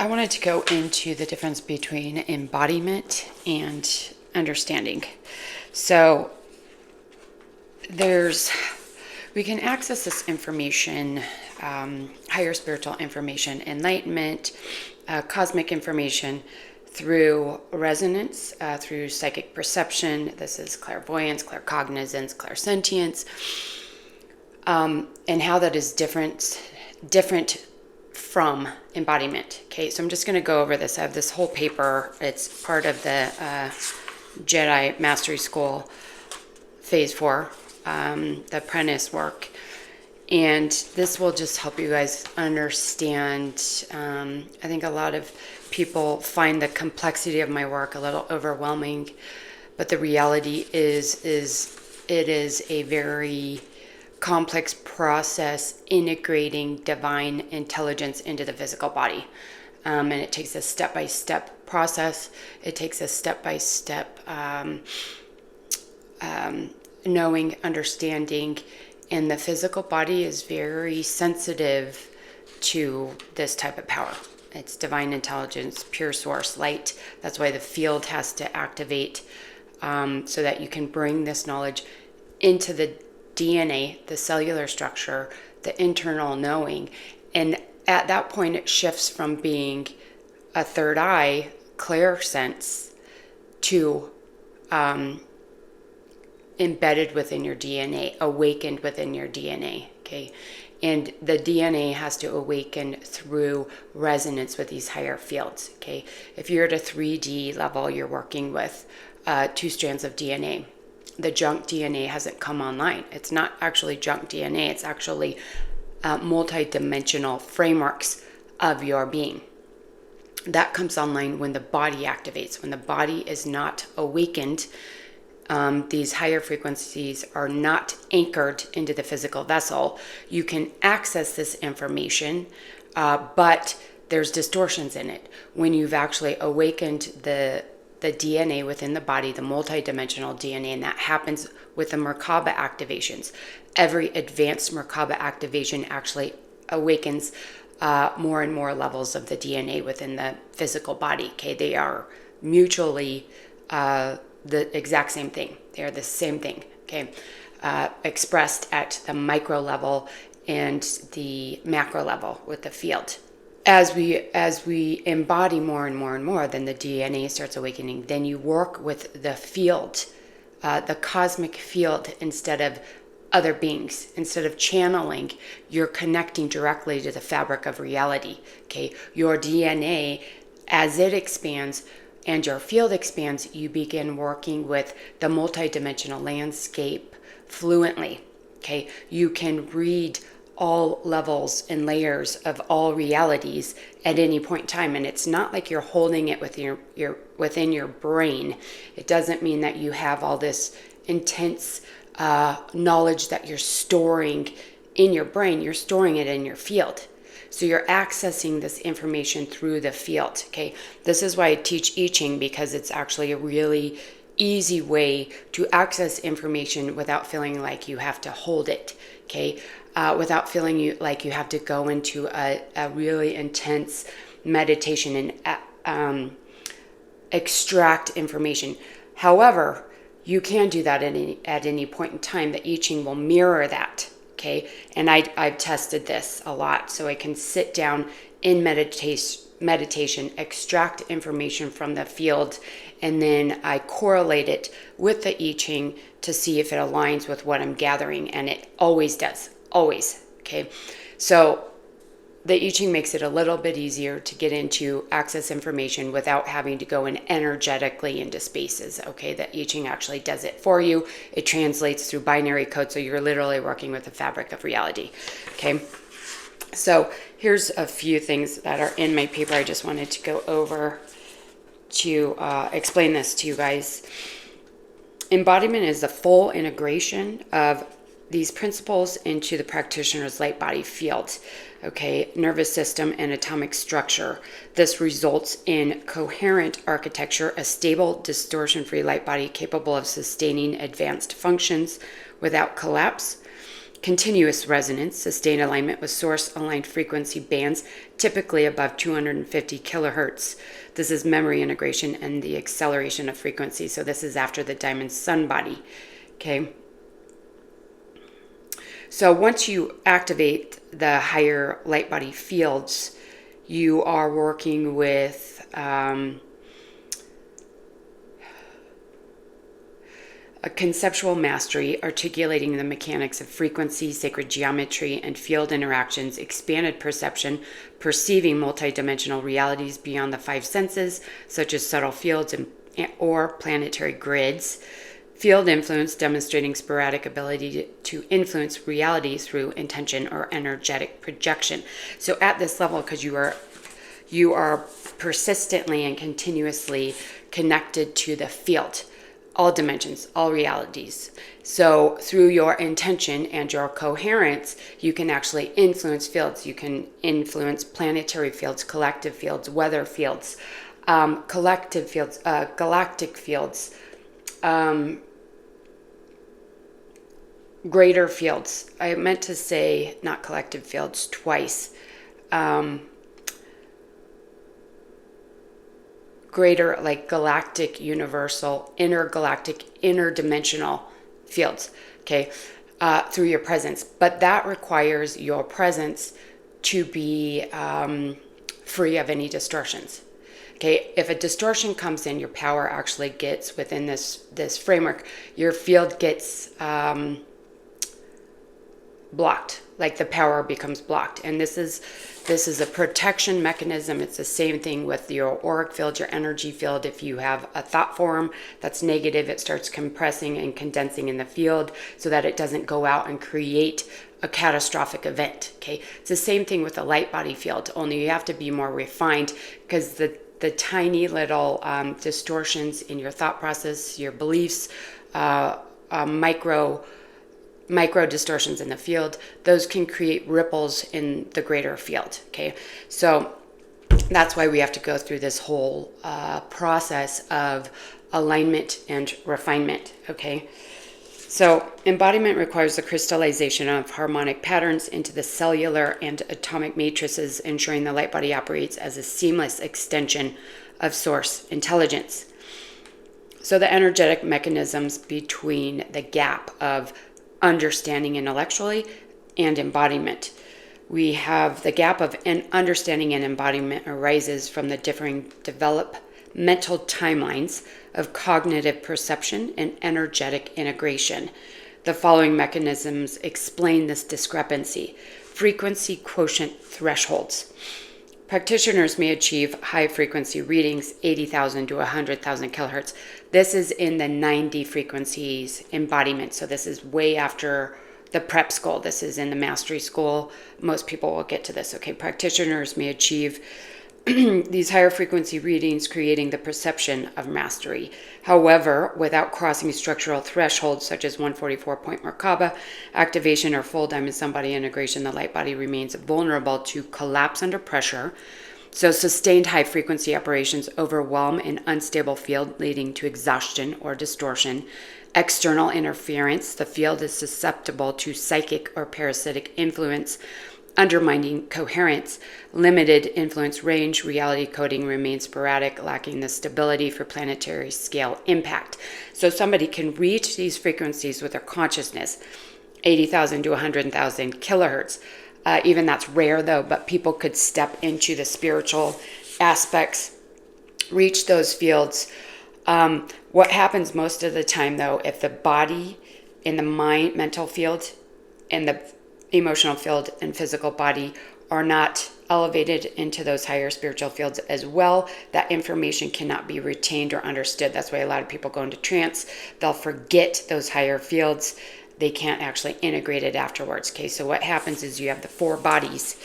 I wanted to go into the difference between embodiment and understanding. So we can access this information, higher spiritual information, enlightenment, cosmic information through resonance, through psychic perception. This is clairvoyance, claircognizance, clairsentience, and how that is different from embodiment. Okay, so I'm just going to go over this. I have this whole paper. It's part of the Djedi Mastery School Phase 4, the apprentice work. And this will just help you guys understand. I think a lot of people find the complexity of my work a little overwhelming, but the reality is it is a very complex process integrating divine intelligence into the physical body. And it takes a step-by-step process. It takes a step-by-step knowing, understanding, and the physical body is very sensitive to this type of power. It's divine intelligence, pure source, light. That's why the field has to activate so that you can bring this knowledge into the DNA, the cellular structure, the internal knowing. And at that point, it shifts from being a third eye, clairsense, to embedded within your DNA, awakened within your DNA, okay? And the DNA has to awaken through resonance with these higher fields, okay? If you're at a 3D level, you're working with 2 strands of DNA. The junk DNA hasn't come online. It's not actually junk DNA. It's actually multi-dimensional frameworks of your being. That comes online when the body activates. When the body is not awakened, these higher frequencies are not anchored into the physical vessel. You can access this information, but there's distortions in it. When you've actually awakened the DNA within the body, the multidimensional DNA, and that happens with the Merkaba activations. Every advanced Merkaba activation actually awakens more and more levels of the DNA within the physical body. Okay, they are mutually the exact same thing. They are the same thing. Okay, expressed at the micro level and the macro level with the field. As we embody more and more and more, then the DNA starts awakening. Then you work with the field, the cosmic field, instead of other beings. Instead of channeling, you're connecting directly to the fabric of reality. Okay, your DNA, as it expands and your field expands, you begin working with the multidimensional landscape fluently. Okay, you can read all levels and layers of all realities at any point in time, and it's not like you're holding it within your brain. It doesn't mean that you have all this intense knowledge that you're storing in your brain. You're storing it in your field. So you're accessing this information through the field. Okay, this is why I teach I Ching, because it's actually a really easy way to access information without feeling like you have to hold it. Okay, without feeling like you have to go into a really intense meditation and extract information. However, you can do that at any point in time. The I Ching will mirror that. Okay, and I've tested this a lot, so I can sit down in meditation, extract information from the field, and then I correlate it with the I Ching to see if it aligns with what I'm gathering, and it always does, always. Okay, so the I Ching makes it a little bit easier to get into access information without having to go in energetically into spaces. Okay, the I Ching actually does it for you. It translates through binary code, so you're literally working with the fabric of reality. Okay, so here's a few things that are in my paper. I just wanted to go over to explain this to you guys. Embodiment is the full integration of these principles into the practitioner's light body field, okay, nervous system and atomic structure. This results in coherent architecture, a stable, distortion-free light body capable of sustaining advanced functions without collapse. continuous resonance, sustained alignment with source-aligned frequency bands, typically above 250 kilohertz. This is memory integration and the acceleration of frequency. So this is after the diamond sun body. Okay. So once you activate the higher light body fields, you are working with a conceptual mastery, articulating the mechanics of frequency, sacred geometry, and field interactions, expanded perception, perceiving multidimensional realities beyond the five senses, such as subtle fields or planetary grids. Field influence, demonstrating sporadic ability to influence reality through intention or energetic projection. So at this level, because you are persistently and continuously connected to the field, all dimensions, all realities. So through your intention and your coherence, you can actually influence fields. You can influence planetary fields, collective fields, weather fields, collective fields, galactic fields, greater fields. I meant to say not collective fields twice. Greater, like galactic, universal, intergalactic, interdimensional fields, okay, through your presence. But that requires your presence to be free of any distortions. Okay, if a distortion comes in, your power actually gets within this framework. Your field gets blocked, like the power becomes blocked. And this is a protection mechanism. It's the same thing with your auric field, your energy field. If you have a thought form that's negative, it starts compressing and condensing in the field so that it doesn't go out and create a catastrophic event. Okay, it's the same thing with the light body field, only you have to be more refined, because the tiny little distortions in your thought process, your beliefs, micro distortions in the field, those can create ripples in the greater field. Okay, so that's why we have to go through this whole process of alignment and refinement. Okay, so embodiment requires the crystallization of harmonic patterns into the cellular and atomic matrices, ensuring the light body operates as a seamless extension of source intelligence. So the energetic mechanisms between the gap of understanding intellectually and embodiment. We have the gap of understanding and embodiment arises from the differing developmental timelines of cognitive perception and energetic integration. The following mechanisms explain this discrepancy. Frequency quotient thresholds. Practitioners may achieve high frequency readings, 80,000 to 100,000 kilohertz. This is in the 90 frequencies embodiment. So this is way after the prep school. This is in the mastery school. Most people will get to this. Okay, practitioners may achieve these higher frequency readings, creating the perception of mastery. However, without crossing structural thresholds such as 144-point Merkaba activation or full diamond sun body integration, the light body remains vulnerable to collapse under pressure. So sustained high frequency operations overwhelm an unstable field, leading to exhaustion or distortion. External interference, the field is susceptible to psychic or parasitic influence, undermining coherence. Limited influence range, reality coding remains sporadic, lacking the stability for planetary scale impact. So somebody can reach these frequencies with their consciousness, 80,000 to 100,000 kilohertz. Even that's rare though, but people could step into the spiritual aspects, reach those fields. What happens most of the time though, if the body and the mind, mental field, and the emotional field and physical body are not elevated into those higher spiritual fields as well, that information cannot be retained or understood. That's why a lot of people go into trance. They'll forget those higher fields. They can't actually integrate it afterwards. Okay, so what happens is you have the four bodies.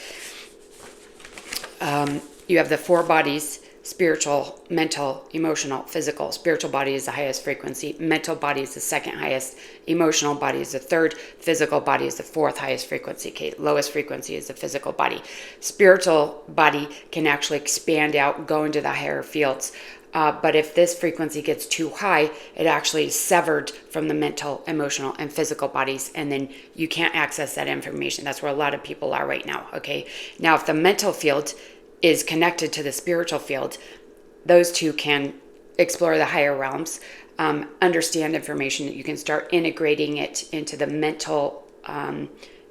Spiritual, mental, emotional, physical. Spiritual body is the highest frequency. Mental body is the second highest. Emotional body is the third. Physical body is the fourth highest frequency. Okay, lowest frequency is the physical body. Spiritual body can actually expand out, go into the higher fields. But if this frequency gets too high, it actually is severed from the mental, emotional, and physical bodies, and then you can't access that information. That's where a lot of people are right now, okay? Now, if the mental field is connected to the spiritual field, those two can explore the higher realms, understand information. You can start integrating it into the mental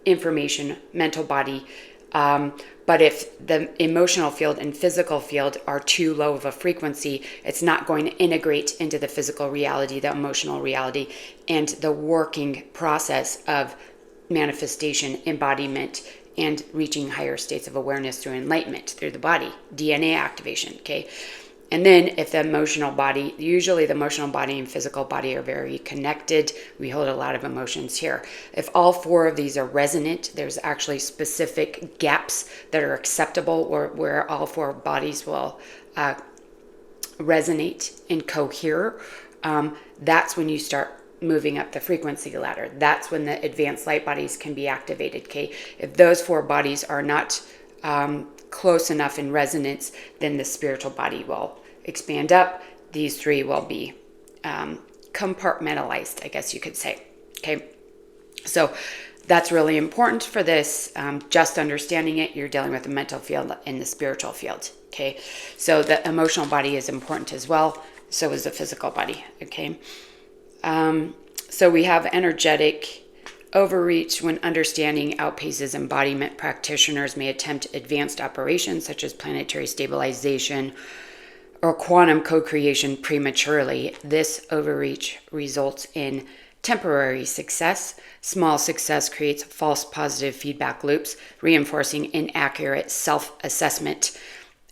information, mental body. But if the emotional field and physical field are too low of a frequency, it's not going to integrate into the physical reality, the emotional reality, and the working process of manifestation, embodiment, and reaching higher states of awareness through enlightenment, through the body, DNA activation, okay? And then if the emotional body, usually the emotional body and physical body are very connected. We hold a lot of emotions here. If all four of these are resonant, there's actually specific gaps that are acceptable where all four bodies will resonate and cohere. That's when you start moving up the frequency ladder. That's when the advanced light bodies can be activated, okay? If those four bodies are not close enough in resonance, then the spiritual body will expand up. These three will be compartmentalized, I guess you could say. Okay, so that's really important for this. Just understanding it, you're dealing with the mental field and the spiritual field. Okay, so the emotional body is important as well. So is the physical body. Okay, so we have energetic overreach. When understanding outpaces embodiment, practitioners may attempt advanced operations such as planetary stabilization or quantum co-creation prematurely. This overreach results in temporary success. Small success creates false positive feedback loops, reinforcing inaccurate self-assessment.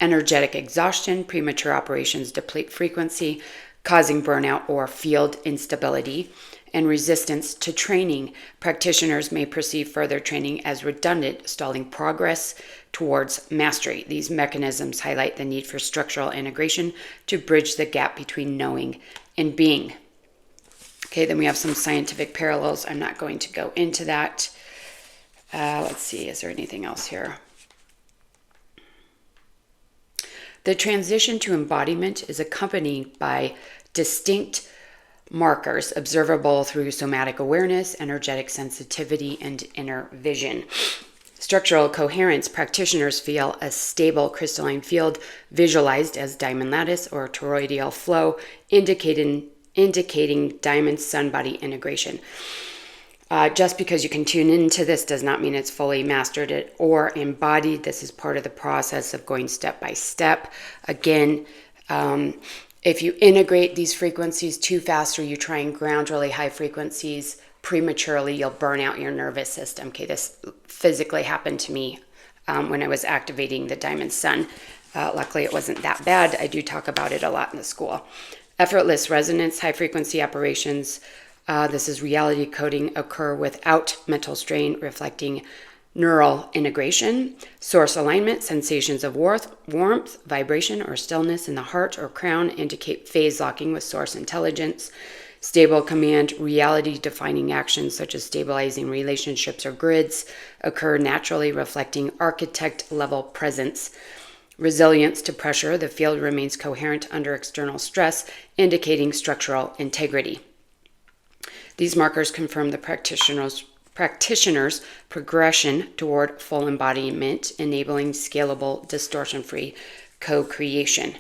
Energetic exhaustion, premature operations deplete frequency, causing burnout or field instability. And resistance to training. Practitioners may perceive further training as redundant, stalling progress towards mastery. These mechanisms highlight the need for structural integration to bridge the gap between knowing and being. Okay, then we have some scientific parallels. I'm not going to go into that. Let's see, is there anything else here? The transition to embodiment is accompanied by distinct markers observable through somatic awareness, energetic sensitivity, and inner vision. Structural coherence. Practitioners feel a stable crystalline field visualized as diamond lattice or toroidal flow, indicating diamond sun body integration. Just because you can tune into this does not mean it's fully mastered it or embodied. This is part of the process of going step by step. Again, if you integrate these frequencies too fast or you try and ground really high frequencies prematurely, you'll burn out your nervous system. Okay, this physically happened to me when I was activating the diamond sun. Luckily, it wasn't that bad. I do talk about it a lot in the school. Effortless resonance, high frequency operations. This is reality coding occur without mental strain, reflecting neural integration. Source alignment, sensations of warmth, vibration, or stillness in the heart or crown indicate phase locking with source intelligence. Stable command, reality defining actions such as stabilizing relationships or grids occur naturally, reflecting architect level presence. Resilience to pressure, the field remains coherent under external stress, indicating structural integrity. These markers confirm the practitioner's progression toward full embodiment, enabling scalable, distortion-free co-creation.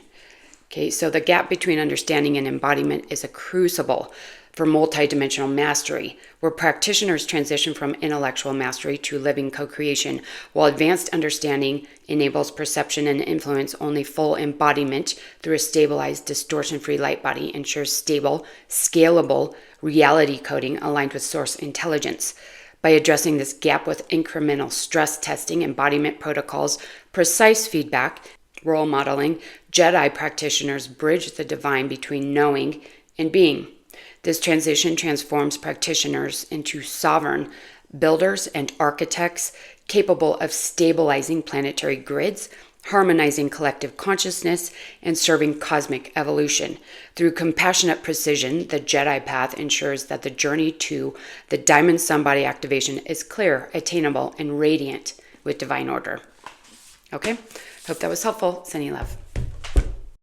Okay, so the gap between understanding and embodiment is a crucible for multidimensional mastery, where practitioners transition from intellectual mastery to living co-creation, while advanced understanding enables perception and influence. Only full embodiment through a stabilized, distortion-free light body ensures stable, scalable reality coding aligned with source intelligence. By addressing this gap with incremental stress testing, embodiment protocols, precise feedback, role modeling, Jedi practitioners bridge the divine between knowing and being. This transition transforms practitioners into sovereign builders and architects capable of stabilizing planetary grids, harmonizing collective consciousness, and serving cosmic evolution. Through compassionate precision, the Jedi path ensures that the journey to the Diamond Sun Body activation is clear, attainable, and radiant with divine order. Okay? Hope that was helpful. Sending love.